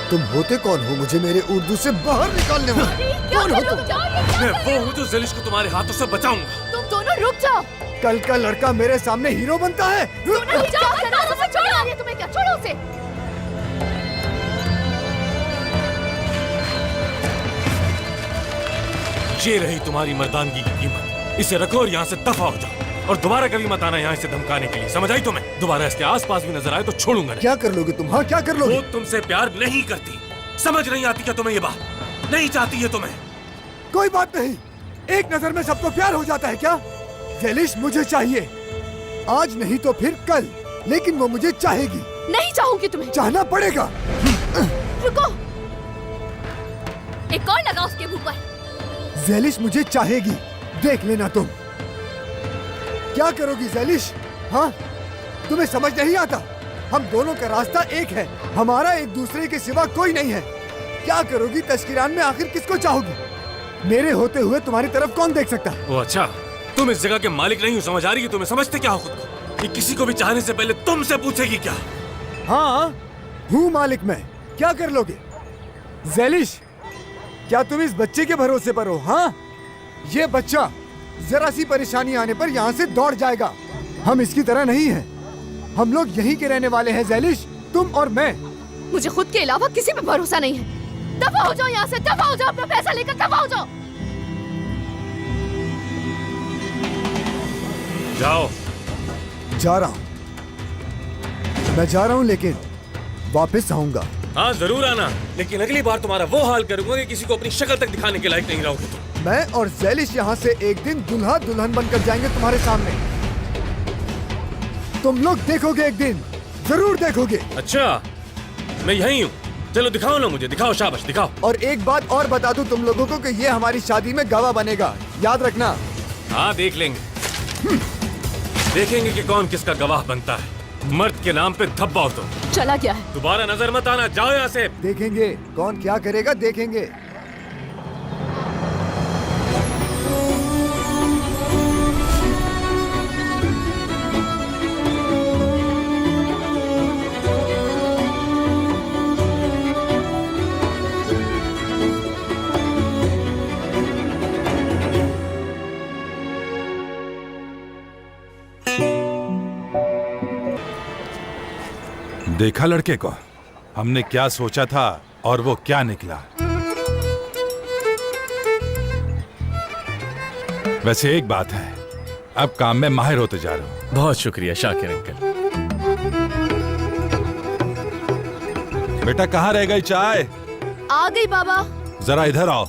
तुम होते कौन हो मुझे मेरे उर्दू से बाहर निकालने वाले? कौन हो तुम? मैं वो हूँ जो ज़ैलिश को तुम्हारे हाथों से बचाऊंगा। तुम दोनों रुक जाओ। कल का लड़का मेरे सामने हीरो बनता है। छोड़ो तुम्हें क्या, छोड़ो उसे। ये रही तुम्हारी मर्दानगी की कीमत। इसे रखो और यहाँ से दफा हो जाओ और दोबारा कभी मत आना यहाँ इसे धमकाने के लिए, समझ आई तुम्हें? दोबारा इसके आसपास भी नजर आए तो छोड़ूंगा नहीं। क्या कर लोगे तुम? हाँ क्या कर लोगे? वो तुमसे प्यार नहीं करती, समझ नहीं आती क्या तुम्हें ये बात? नहीं चाहती है तुम्हें। कोई बात नहीं, एक नजर में सबको प्यार हो जाता है क्या? ज़ैलिश मुझे चाहिए, आज नहीं तो फिर कल, लेकिन वो मुझे चाहेगी। नहीं चाहूंगी तुम्हें। चाहना पड़ेगा। रुको, एक और लगा उसके मुंह पर। ज़ैलिश मुझे चाहेगी, देख लेना तुम। क्या करोगी ज़ैलिश? हाँ, तुम्हें समझ नहीं आता? हम दोनों का रास्ता एक है, हमारा एक दूसरे के सिवा कोई नहीं है। क्या करोगी तस्किरान में? आखिर किसको चाहोगी? मेरे होते हुए तुम्हारी तरफ कौन देख सकता है? ओ अच्छा, तुम इस जगह के मालिक नहीं हो, समझ आ रही है तुम्हें? समझते क्या हो खुद को? कि किसी को भी चाहने से पहले तुमसे पूछेगी क्या? हाँ, हूँ मालिक मैं। क्या कर लोगे? ज़ैलिश, क्या तुम इस बच्चे के भरोसे पर हो? हाँ, ये बच्चा जरा सी परेशानी आने पर यहाँ से दौड़ जाएगा। हम इसकी तरह नहीं हैं। हम लोग यहीं के रहने वाले हैं ज़ैलिश, तुम और मैं। मुझे खुद के अलावा किसी पे भरोसा नहीं है। दफा हो जाओ यहाँ से, दफा हो जाओ, अपना पैसा लेकर दफा हो जाओ। जाओ। जा रहा हूँ, मैं जा रहा हूँ, लेकिन वापस आऊंगा। हाँ जरूर आना, लेकिन अगली बार तुम्हारा वो हाल करूंगा कि किसी को अपनी शक्ल तक दिखाने के लायक नहीं रहोगे तुम। मैं और ज़ैलिश यहाँ से एक दिन दूल्हा दुल्हन बनकर जाएंगे तुम्हारे सामने। तुम लोग देखोगे, एक दिन जरूर देखोगे। अच्छा, मैं यहीं हूँ, चलो दिखाओ ना मुझे, दिखाओ, शाबाश दिखाओ। और एक बात और बता दूं तुम लोगों को कि ये हमारी शादी में गवाह बनेगा, याद रखना। हाँ देख लेंगे, देखेंगे कि कौन किसका गवाह बनता है। मर्द के नाम पे धब्बा हो तुम। चला गया है। दोबारा नजर मत आना, जाओ यहाँ से। देखेंगे कौन क्या करेगा, देखेंगे। देखा लड़के को, हमने क्या सोचा था और वो क्या निकला। वैसे एक बात है, अब काम में माहिर होते जा रहा हूँ। बहुत शुक्रिया शाकिर अंकल। बेटा कहाँ रह गई चाय? आ गई बाबा। जरा इधर आओ।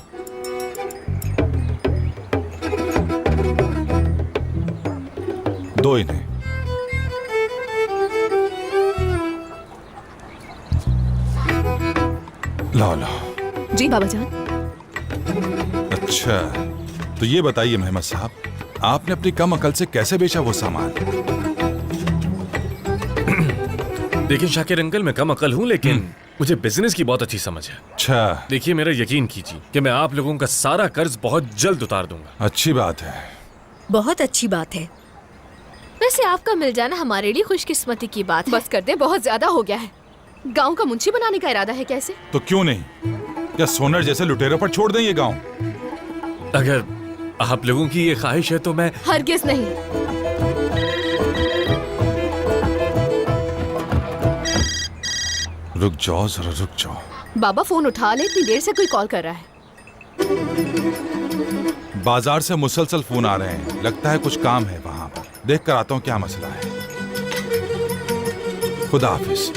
दो इन्हें। लाओ लाओ। जी बाबा जान। अच्छा, तो ये बताइए मेहमद साहब, आपने अपनी कम अकल से कैसे बेचा वो सामान? देखिए शाकिर अंकल, मैं कम अकल हूँ, लेकिन मुझे बिजनेस की बहुत अच्छी समझ है। अच्छा, देखिए मेरा यकीन कीजिए कि मैं आप लोगों का सारा कर्ज बहुत जल्द उतार दूंगा। अच्छी बात है। बहुत अच्छी बात है। वैसे आपका मिल जाना हमारे लिए खुशकिस्मती की बात है। बस कर दे, बहुत ज्यादा हो गया है। गांव का मुंशी बनाने का इरादा है कैसे? तो क्यों नहीं, क्या सोनर जैसे लुटेरों पर छोड़ दें ये गांव? अगर आप लोगों की ये ख्वाहिश है तो मैं। हरगिज नहीं। रुक जाओ, जरा रुक जाओ। बाबा फोन उठा ले, इतनी देर से कोई कॉल कर रहा है। बाजार से मुसलसल फोन आ रहे हैं, लगता है कुछ काम है वहां पर। देख कर आता हूँ क्या मसला है। खुदा हाफिज।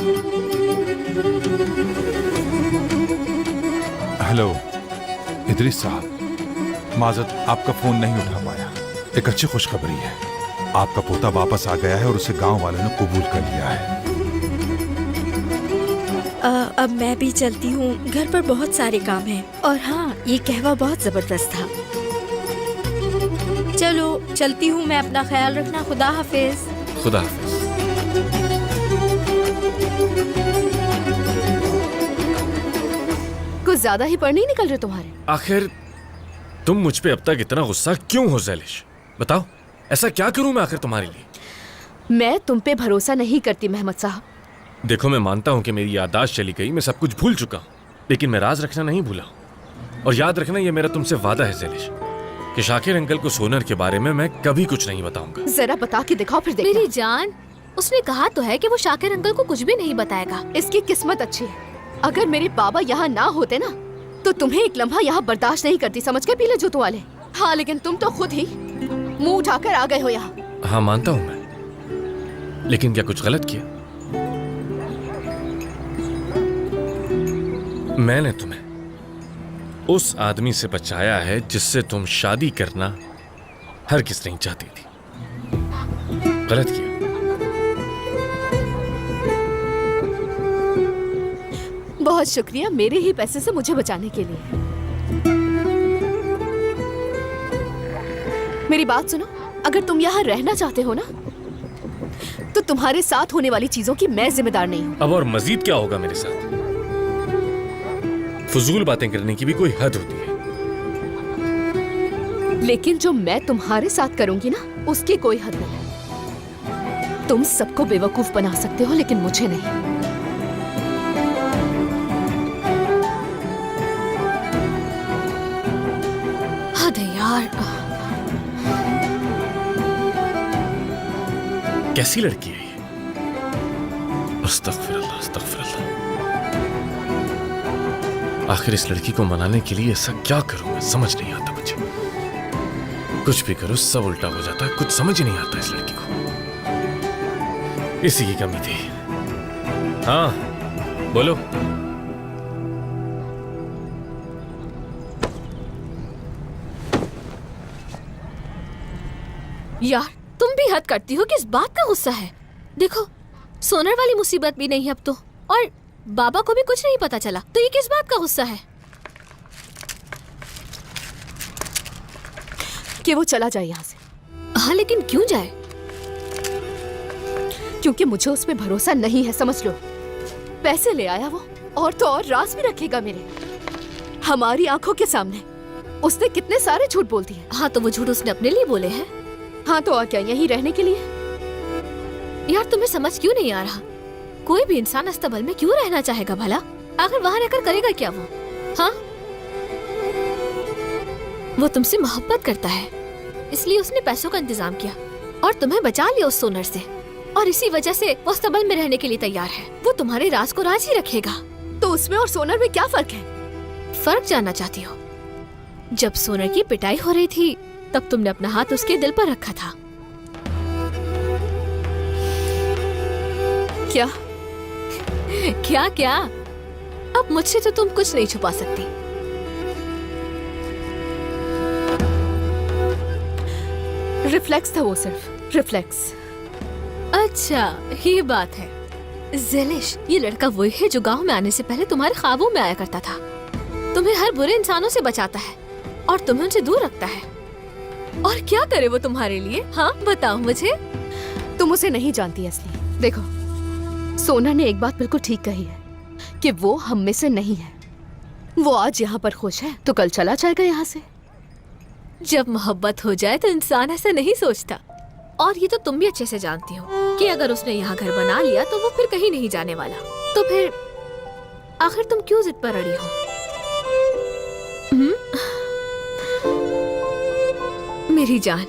हेलो इदरीस साहब, माजरत आपका फोन नहीं उठा पाया। एक अच्छी खुशखबरी है, आपका पोता वापस आ गया है और उसे गांव वालों ने कबूल कर लिया है। अब मैं भी चलती हूँ, घर पर बहुत सारे काम हैं। और हाँ, ये कहवा बहुत जबरदस्त था। चलो चलती हूँ मैं, अपना ख्याल रखना। खुदा हाफिज। खुदा हाफिज। कुछ ज्यादा ही पढ़ नहीं निकल रहे तुम्हारे। आखिर तुम मुझ पे अब तक इतना गुस्सा क्यों हो ज़ैलिश? बताओ, ऐसा क्या करूं मैं आखिर तुम्हारे लिए? मैं तुम पे भरोसा नहीं करती मेहमद साहब। देखो, मैं मानता हूं कि मेरी याददाश्त चली गई, मैं सब कुछ भूल चुका हूं, लेकिन मैं राज रखना नहीं भूला हूं। और याद रखना, ये मेरा तुमसे वादा है ज़ैलिश, कि शाकिर अंकल को सोनर के बारे में मैं कभी कुछ नहीं बताऊंगा। जरा बता के दिखाओ फिर देखना। मेरी जान, उसने कहा तो है कि वो शाकिर अंकल को कुछ भी नहीं बताएगा। इसकी किस्मत अच्छी है। अगर मेरे बाबा यहाँ ना होते ना, तो तुम्हें एक लम्हा यहाँ बर्दाश्त नहीं करती, समझ के? पीले जूतों वाले। हाँ, लेकिन तुम तो खुद ही मुंह उठाकर आ गए हो यहाँ। हाँ मानता हूं मैं, लेकिन क्या कुछ गलत किया? मैंने तुम्हें उस आदमी से बचाया है जिससे तुम शादी करना हरगिज़ नहीं चाहती थी। गलत किया। बहुत शुक्रिया मेरे ही पैसे से मुझे बचाने के लिए। मेरी बात सुनो, अगर तुम यहाँ रहना चाहते हो ना, तो तुम्हारे साथ होने वाली चीजों की मैं जिम्मेदार नहीं हूँ। अब और मजीद क्या होगा मेरे साथ? फजूल बातें करने की भी कोई हद होती है। लेकिन जो मैं तुम्हारे साथ करूंगी ना, उसकी कोई हद नहीं। तुम सबको बेवकूफ बना सकते हो, लेकिन मुझे नहीं। हद है यार। कैसी लड़की है ये? अस्तगफिरुल्लाह, अस्तगफिरुल्लाह। आखिर इस लड़की को मनाने के लिए ऐसा क्या करूं मैं, समझ नहीं आता मुझे। कुछ भी करो सब उल्टा हो जाता है, कुछ समझ ही नहीं आता इस लड़की को। इसी की कमी थी। हाँ बोलो। यार तुम भी हद करती हो कि इस बात का गुस्सा है। देखो, सोनर वाली मुसीबत भी नहीं अब तो, और बाबा को भी कुछ नहीं पता चला, तो ये किस बात का गुस्सा है? कि वो चला जाए यहाँ से। हाँ, लेकिन क्यों जाए? क्योंकि मुझे उस पे भरोसा नहीं है, समझ लो। पैसे ले आया वो, और तो और राज भी रखेगा मेरे, हमारी आंखों के सामने। उसने कितने सारे झूठ बोल दिए। हाँ, तो वो झूठ उसने अपने लिए बोले हैं। हाँ, तो और क्या, यहीं रहने के लिए? यार तुम्हें समझ क्यों नहीं आ रहा? कोई भी इंसान अस्तबल में क्यों रहना चाहेगा भला? आखिर वहाँ रहकर करेगा क्या वो? हाँ, वो तुमसे मोहब्बत करता है, इसलिए उसने पैसों का इंतजाम किया और तुम्हें बचा लिया उस सोनर से, और इसी वजह से वो अस्तबल में रहने के लिए तैयार है। वो तुम्हारे राज को राज ही रखेगा। तो उसमें और सोनर में क्या फर्क है? फर्क जानना चाहती हो? जब सोनर की पिटाई हो रही थी, तब तुमने अपना हाथ उसके दिल पर रखा था। क्या क्या क्या? अब मुझसे तो तुम कुछ नहीं छुपा सकती। रिफ्लेक्स था वो, सिर्फ रिफ्लेक्स। अच्छा, ये बात है। ज़ैलिश, ये लड़का वही है जो गांव में आने से पहले तुम्हारे ख्वाबों में आया करता था। तुम्हें हर बुरे इंसानों से बचाता है और तुम्हें उनसे दूर रखता है। और क्या करे वो तुम्हारे लिए? हाँ बताओ मुझे। तुम उसे नहीं जानती असली। देखो, सोना ने एक बात बिल्कुल ठीक कही है कि वो हम में से नहीं है। वो आज यहाँ पर खुश है तो कल चला जाएगा यहाँ से। जब मोहब्बत हो जाए तो इंसान ऐसा नहीं सोचता। और ये तो तुम भी अच्छे से जानती हो कि अगर उसने यहाँ घर बना लिया तो वो फिर कहीं नहीं जाने वाला। तो फिर आखिर तुम क्यों जिद पर अड़ी हो? मेरी जान,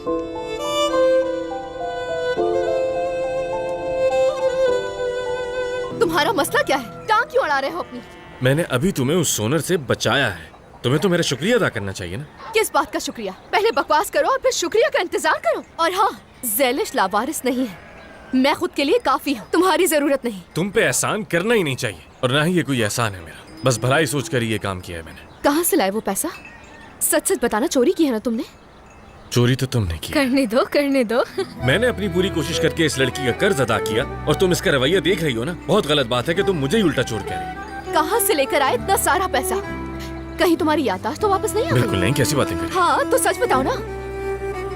तुम्हारा मसला क्या है? टांग क्यों अड़ा रहे हो अपनी? मैंने अभी तुम्हें उस सोनर से बचाया है, तुम्हें तो मेरा शुक्रिया अदा करना चाहिए ना। किस बात का शुक्रिया? पहले बकवास करो और फिर शुक्रिया का इंतजार करो। और हाँ, ज़ैलिश लावारिस नहीं है, मैं खुद के लिए काफी हूँ, तुम्हारी जरूरत नहीं। तुम पे एहसान करना ही नहीं चाहिए, और ना ही ये कोई एहसान है मेरा। बस भलाई सोच कर ही ये काम किया है मैंने। कहाँ से लाए वो पैसा? सच सच बताना, चोरी की है ना तुमने? चोरी तो तुमने की। करने दो, करने दो। मैंने अपनी पूरी कोशिश करके इस लड़की का कर्ज अदा किया, और तुम इसका रवैया देख रही हो ना। बहुत गलत बात है कि तुम मुझे ही उल्टा चोर कह रही हो। कहाँ से लेकर आए इतना सारा पैसा? कहीं तुम्हारी याददाश्त तो वापस नहीं आ गई? बिल्कुल नहीं, कैसी बातें कर रही हो? हाँ तो सच बताओ ना।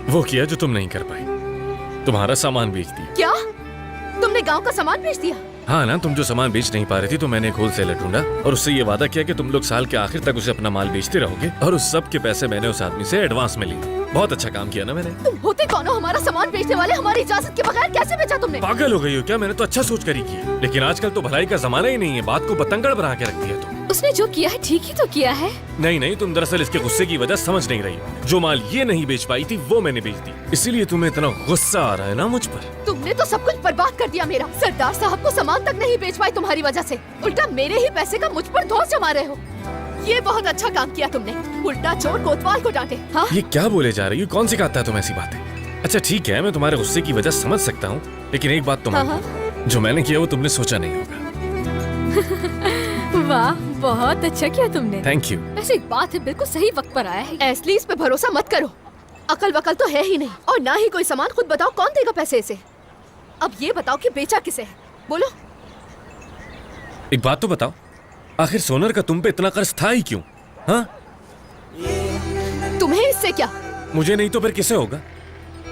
वो किया जो तुम नहीं कर पाई, तुम्हारा सामान बेच दिया। क्या? तुमने गांव का सामान बेच दिया? हाँ ना, तुम जो सामान बेच नहीं पा रही थी तो मैंने एक होलसेलर ढूंढा और उससे ये वादा किया कि तुम लोग साल के आखिर तक उसे अपना माल बेचते रहोगे, और उस सब के पैसे मैंने उस आदमी से एडवांस में लिए। बहुत अच्छा काम किया ना मैंने। तुम होते कौन हो हमारा सामान बेचने वाले? हमारी इजाजत के बगैर कैसे बेचा तुमने? पागल हो गई हो क्या? मैंने तो अच्छा सोच कर ही किया, लेकिन आजकल तो भलाई का जमाना ही नहीं है। बात को बतंगड़ बना के रख दिया तुम। उसने जो किया है ठीक ही तो किया है। नहीं, तुम दरअसल इसके गुस्से की वजह समझ नहीं रही हो। जो माल ये नहीं बेच पाई थी वो मैंने बेच दी, इसीलिए तुम्हें इतना गुस्सा आ रहा है ना मुझ पर। तुमने तो सब कुछ बर्बाद कर दिया मेरा। सरदार साहब को सामान तक नहीं बेच पाई तुम्हारी वजह से, उल्टा मेरे ही पैसे का मुझ पर धौंस जमा रहे हो। ये बहुत अच्छा काम किया तुमने, उल्टा चोर कोतवाल को डांटे। हाँ? ये क्या बोले जा रही हो? कौन सिखाता है तुम ऐसी बातें? अच्छा ठीक है, मैं तुम्हारे गुस्से की वजह समझ सकता हूँ, लेकिन एक बात तो मान, जो मैंने किया वो तुमने सोचा नहीं होगा। वाह, बहुत अच्छा किया तुमने। Thank you. ऐसी एक बात है, बिल्कुल सही वक्त पर आया है। ऐसली इस पे भरोसा मत करो, अकल वकल तो है ही नहीं, और ना ही कोई सामान। खुद बताओ कौन देगा पैसे इसे? अब ये बताओ कि बेचा किसे है, बोलो। एक बात तो बताओ, आखिर सोनर का तुम पे इतना कर्ज था ही क्यों? हाँ? तुम्हें इससे क्या? मुझे नहीं तो फिर किसे होगा?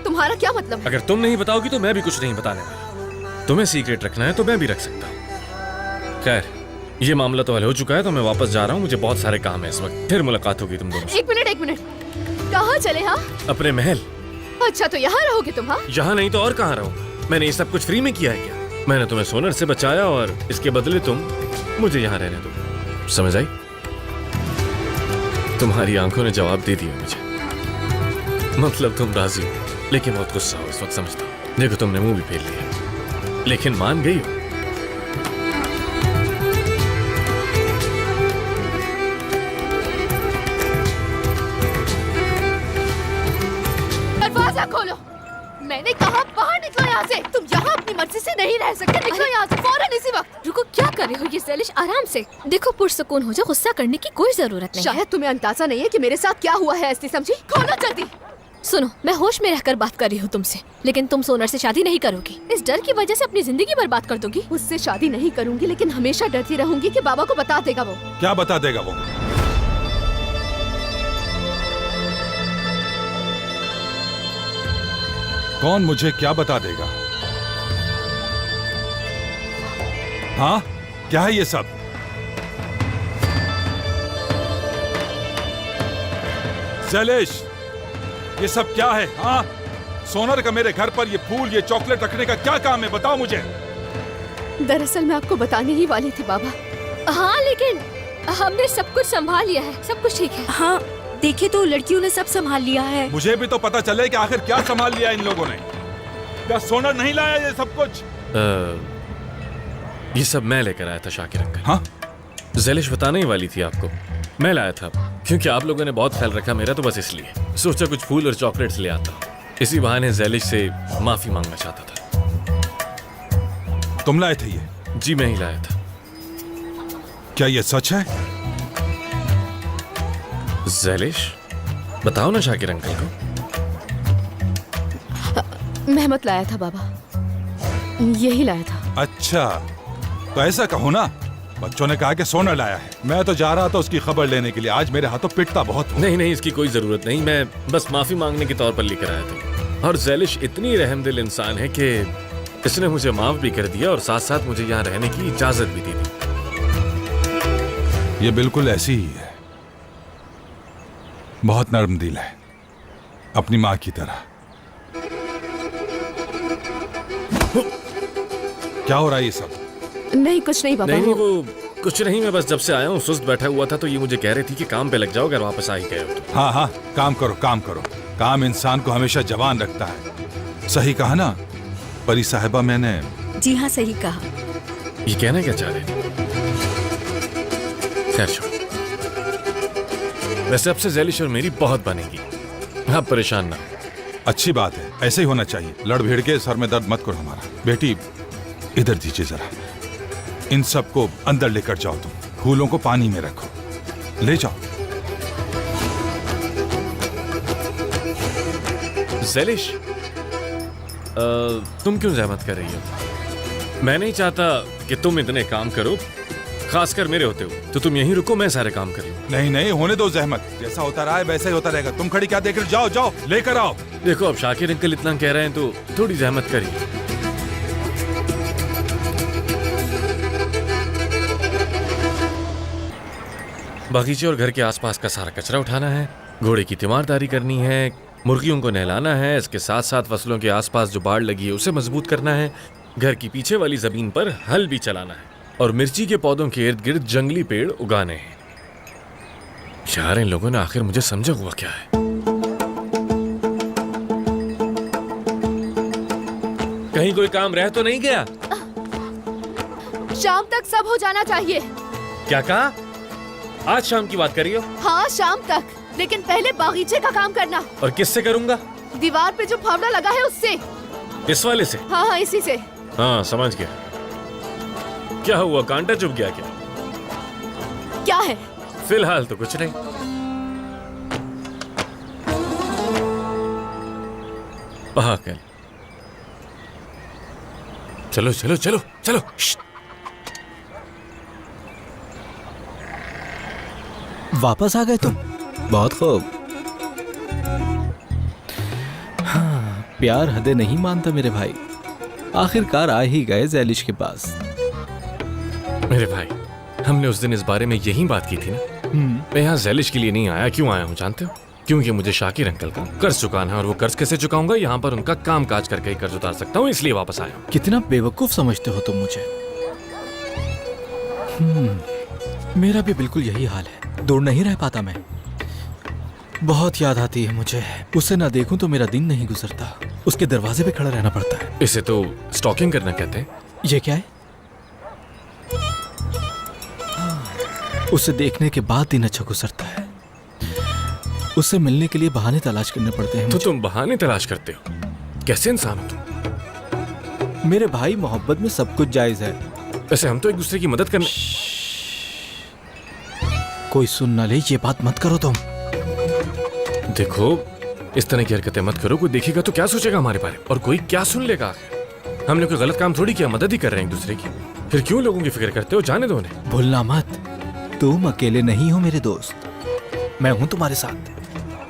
तुम्हारा क्या मतलब है? अगर तुम नहीं बताओगी तो मैं भी कुछ नहीं बताने वाला। तुम्हें सीक्रेट रखना है तो मैं भी रख सकता हूँ। खैर, ये मामला तो हल हो चुका है, तो मैं वापस जा रहा हूँ। मुझे बहुत सारे काम है इस वक्त। फिर मुलाकात होगी तुम दोनों से। एक मिनट, कहाँ चले? हाँ, अपने महल। अच्छा तो यहाँ रहोगे तुम? हाँ, यहाँ नहीं तो और कहाँ रहूंगा? मैंने ये सब कुछ फ्री में किया है क्या? मैंने तुम्हें सोनर से बचाया और इसके बदले तुम मुझे यहाँ रहने दो। समझ आई? तुम्हारी आंखों ने जवाब दे दिया मुझे। मतलब तुम राजी हो, लेकिन बहुत गुस्सा हो इस वक्त, समझता हूँ। देखो तुमने मुंह भी फेर लिया, लेकिन मान गई हो। दरवाजा खोलो। मैंने कहा बाहर निकलो यहाँ से। तुम यहाँ अपनी मर्जी से नहीं रह सकते। निकलो यहाँ से फौरन, इसी वक्त। रुको, क्या कर रहे हो ये ज़ैलिश? आराम से देखो, पुरसुकून हो जाओ, गुस्सा करने की कोई जरूरत नहीं। शायद तुम्हें अंदाजा नहीं है कि मेरे साथ क्या हुआ है। ऐसी समझी? खोलो जल्दी। सुनो, मैं होश में रहकर बात कर रही हूँ तुमसे, लेकिन तुम सोनर से शादी नहीं करोगी। इस डर की वजह से अपनी जिंदगी बर्बाद कर दोगी। उससे शादी नहीं करूंगी, लेकिन हमेशा डरती रहूंगी कि बाबा को बता देगा वो। क्या बता देगा वो? कौन मुझे क्या बता देगा? हाँ, क्या है ये सब? ज़ैलिश, ये सब क्या है? हाँ, सोनर का मेरे घर पर ये फूल, ये चॉकलेट रखने का क्या काम है? बताओ मुझे। दरअसल मैं आपको बताने ही वाली थी बाबा। हाँ, लेकिन हमने सब कुछ संभाल लिया है, सब कुछ ठीक है। हाँ, देखिए तो लड़कियों ने सब संभाल लिया है। मुझे भी तो पता चले कि आखिर क्या संभाल लिया इन लोगों ने। क्या सोनर नहीं लाया ये सब कुछ? ये सब मैं लेकर आया था शाकिर अंकल। हाँ? ज़ैलिश बताने ही वाली थी आपको, मैं लाया था, क्योंकि आप लोगों ने बहुत ख्याल रखा मेरा, तो बस इसलिए सोचा कुछ फूल और चॉकलेट्स ले आता हूँ। इसी बहाने ज़ैलिश से माफी मांगना चाहता था। तुम लाए थे ये? जी, मैं ही लाया था। क्या ये सच है? ज़ैलिश, बताओ ना शाकिर अंकल को। मेहमत लाया था बाबा, यही लाया था। अच्छा, तो ऐसा कहो ना, बच्चों ने कहा कि सोनर लाया है। मैं तो जा रहा था उसकी खबर लेने के लिए। आज मेरे हाथों पिटता बहुत हुआ। नहीं, इसकी कोई जरूरत नहीं, मैं बस माफी मांगने के तौर पर लेकर आया था। और ज़ैलिश इतनी रहमदिल इंसान है कि इसने मुझे माफ भी कर दिया और साथ साथ मुझे यहाँ रहने की इजाजत भी दे दी। ये बिल्कुल ऐसी ही है, बहुत नर्म दिल है, अपनी माँ की तरह। क्या हो रहा है ये सब? नहीं, कुछ नहीं बाबा। नहीं, वो कुछ नहीं, मैं बस जब से आया हूँ सुस्त बैठा हुआ था, तो ये मुझे कह रही थी कि काम पे लग जाओ अगर वापस आ ही गए हो तो। हाँ हाँ, काम करो काम करो। काम इंसान को हमेशा जवान रखता है। सही कहा ना परी साहिबा मैंने? जी हाँ, सही कहा। ये कहना क्या चाह रहे थे? खैर छोड़ो, वैसे अब से ज़ैलिश और मेरी बहुत बनेगी, आप परेशान ना। अच्छी बात है, ऐसे ही होना चाहिए। लड़ भिड़ के सर में दर्द मत करो हमारा। बेटी इधर दीजिए जरा, इन सबको अंदर लेकर जाओ। तुम फूलों को पानी में रखो, ले जाओ। ज़ैलिश, तुम क्यों ज़हमत कर रही हो? मैं नहीं चाहता कि तुम इतने काम करो, खासकर मेरे होते हो, तो तुम यहीं रुको, मैं सारे काम कर लूं। नहीं नहीं, होने दो जहमत। जैसा होता रहा है वैसा ही होता रहेगा। तुम खड़ी क्या देख रहे हो? जाओ जाओ, लेकर आओ। देखो, अब शाकिर अंकल इतना कह रहे हैं तो थोड़ी जहमत करिए। बगीचे और घर के आसपास का सारा कचरा उठाना है, घोड़े की तीमारदारी करनी है, मुर्गियों को नहलाना है, इसके साथ साथ फसलों के आसपास जो बाड़ लगी है उसे मजबूत करना है, घर की पीछे वाली जमीन पर हल भी चलाना है और मिर्ची के पौधों के इर्द गिर्द जंगली पेड़ उगाने हैं। यार इन लोगों ने आखिर मुझे समझा हुआ क्या है? कहीं कोई काम रह तो नहीं गया? शाम तक सब हो जाना चाहिए। क्या कहा? आज शाम की बात कर रही हो? हाँ शाम तक, लेकिन पहले बागीचे का काम करना। और किससे करूंगा? दीवार पे जो फावड़ा लगा है उससे। इस वाले से? हाँ हाँ इसी से। हाँ समझ गया। क्या हुआ, कांटा चुभ गया क्या? क्या है? फिलहाल तो कुछ नहीं। पागल। चलो चलो चलो चलो। वापस आ गए तुम? बहुत खूब। हाँ, प्यार हदें नहीं मानता मेरे भाई। आखिरकार आ ही गए ज़ैलिश के पास। मेरे भाई, हमने उस दिन इस बारे में यही बात की थी ना। मैं यहाँ ज़ैलिश के लिए नहीं आया। क्यों आया हूँ जानते हो? क्योंकि मुझे शाकिर अंकल का कर्ज चुकाना है और वो कर्ज कैसे चुकाऊंगा? यहाँ पर उनका काम काज करके ही कर्ज उतार सकता हूँ, इसलिए वापस आया हूँ। कितना बेवकूफ समझते हो तुम मुझे। मेरा भी बिल्कुल यही हाल है, दूर नहीं रह पाता मैं। बहुत याद आती है मुझे, उसे ना देखूं तो मेरा दिन नहीं गुजरता। उसके दरवाजे पे खड़ा रहना पड़ता है। इसे तो स्टॉकिंग करना कहते हैं। ये क्या है? उसे देखने के बाद दिन अच्छा गुजरता है। उससे मिलने के लिए बहाने तलाश करने पड़ते हैं तो मुझे। तुम बहाने तलाश करते हो? कैसे इंसान हो तुम? मेरे भाई, मोहब्बत में सब कुछ जायज है। वैसे हम तो एक दूसरे की मदद करने। कोई सुन ना ले, ये बात मत करो तुम। देखो, इस तरह की हरकतें मत करो। कोई देखेगा तो क्या सोचेगा हमारे बारे में? और कोई क्या सुन लेगा आखिर? हमने कोई गलत काम थोड़ी किया, मदद ही कर रहे हैं एक दूसरे की। फिर क्यों लोगों की फिक्र करते हो? जाने दो उन्हें। भूलना मत, तुम अकेले नहीं हो मेरे दोस्त, मैं हूं तुम्हारे साथ।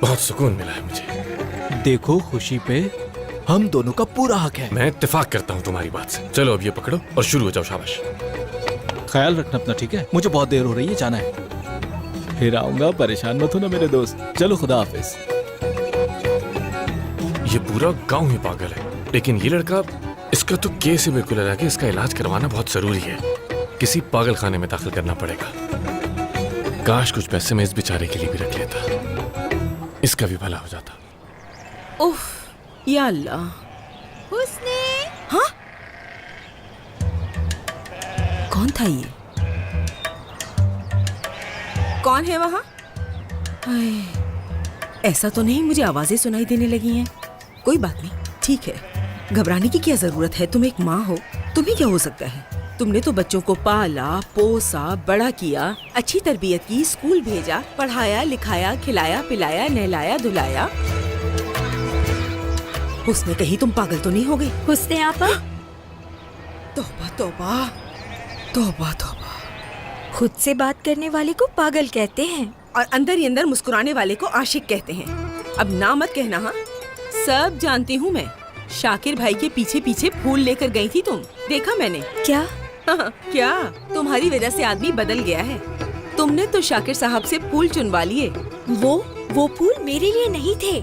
बहुत सुकून मिला है मुझे। देखो, खुशी पे हम दोनों का पूरा हक है। मैं इत्तेफाक करता हूँ तुम्हारी बात से। चलो अब ये पकड़ो और शुरू हो जाओ। शाबाश। ख्याल रखना अपना, ठीक है? मुझे बहुत देर हो रही है, जाना है। फिर आऊंगा, परेशान मत होना मेरे दोस्त। चलो, खुदा हाफिज। ये पूरा गांव ही पागल है, लेकिन ये लड़का, इसका तो केस ही बिल्कुल अलग है। इसका इलाज करवाना बहुत जरूरी है। किसी पागल खाने में दाखिल करना पड़ेगा। काश कुछ पैसे मैं इस बेचारे के लिए भी रख लेता, इसका भी भला हो जाता। उफ, या अल्लाह। हुस्ने। हाँ, कौन था ये? कौन है वहाँ? हाय, ऐसा तो नहीं मुझे आवाजें सुनाई देने लगी हैं। कोई बात नहीं, ठीक है, घबराने की क्या जरूरत है? तुम एक माँ हो, तुम्हें क्या हो सकता है? तुमने तो बच्चों को पाला, पोसा, बड़ा किया, अच्छी तरबियत की, स्कूल भेजा, पढ़ाया, लिखाया, खिलाया, पिलाया, नहलाया, धुलाया। उसने कहीं तुम पागल तो नहीं हो गई? हुस्ने आपा, तौबा तौबा तौबा तौबा। खुद से बात करने वाले को पागल कहते हैं और अंदर ही अंदर मुस्कुराने वाले को आशिक कहते हैं। अब ना मत कहना। हाँ, सब जानती हूँ मैं। शाकिर भाई के पीछे पीछे फूल लेकर गई थी तुम, देखा मैंने। क्या? क्या? तुम्हारी वजह से आदमी बदल गया है। तुमने तो शाकिर साहब से फूल चुनवा लिए। वो फूल मेरे लिए नहीं थे।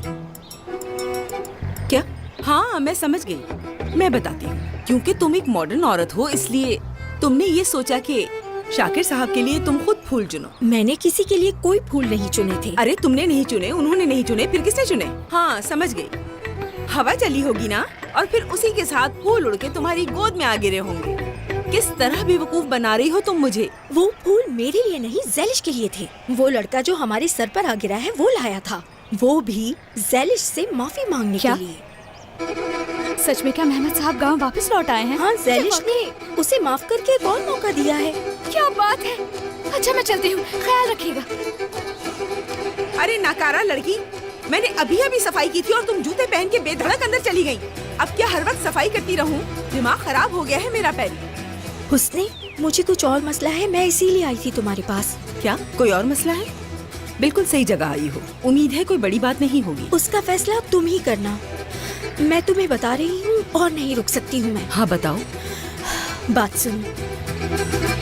क्या? हाँ, मैं समझ गई। मैं बताती हूँ। क्योंकि तुम एक मॉडर्न औरत हो, इसलिए तुमने ये सोचा कि शाकिर साहब के लिए तुम खुद फूल चुनो। मैंने किसी के लिए कोई फूल नहीं चुने थे। अरे तुमने नहीं चुने, उन्होंने नहीं चुने, फिर किसने चुने? हाँ, समझ गई। हवा चली होगी ना, और फिर उसी के साथ फूल उड़ के तुम्हारी गोद में आ गिरे होंगे। किस तरह बेवकूफ बना रही हो तुम मुझे। वो फूल मेरे लिए नहीं, ज़ैलिश के लिए थे। वो लड़का जो हमारे सर पर आ गिरा है, वो लाया था, वो भी ज़ैलिश से माफी मांगने के लिए। सच में क्या मेहमद साहब गांव वापस लौट आए हैं? हाँ, ज़ैलिश ने उसे माफ करके एक और मौका दिया है। क्या बात है। अच्छा मैं चलती हूँ, ख्याल रखिएगा। अरे नाकारा लड़की, मैंने अभी अभी सफाई की थी और तुम जूते पहन के बेधड़क अंदर चली गई। अब क्या हर वक्त सफाई करती रहूं? दिमाग खराब हो गया है मेरा। पैर हुस्ने, मुझे कुछ और मसला है, मैं इसीलिए आई थी तुम्हारे पास। क्या कोई और मसला है? बिल्कुल सही जगह आई हो। उम्मीद है कोई बड़ी बात नहीं होगी। उसका फैसला तुम ही करना। मैं तुम्हें बता रही हूँ और नहीं रुक सकती हूँ मैं। हाँ बताओ। बात सुनो।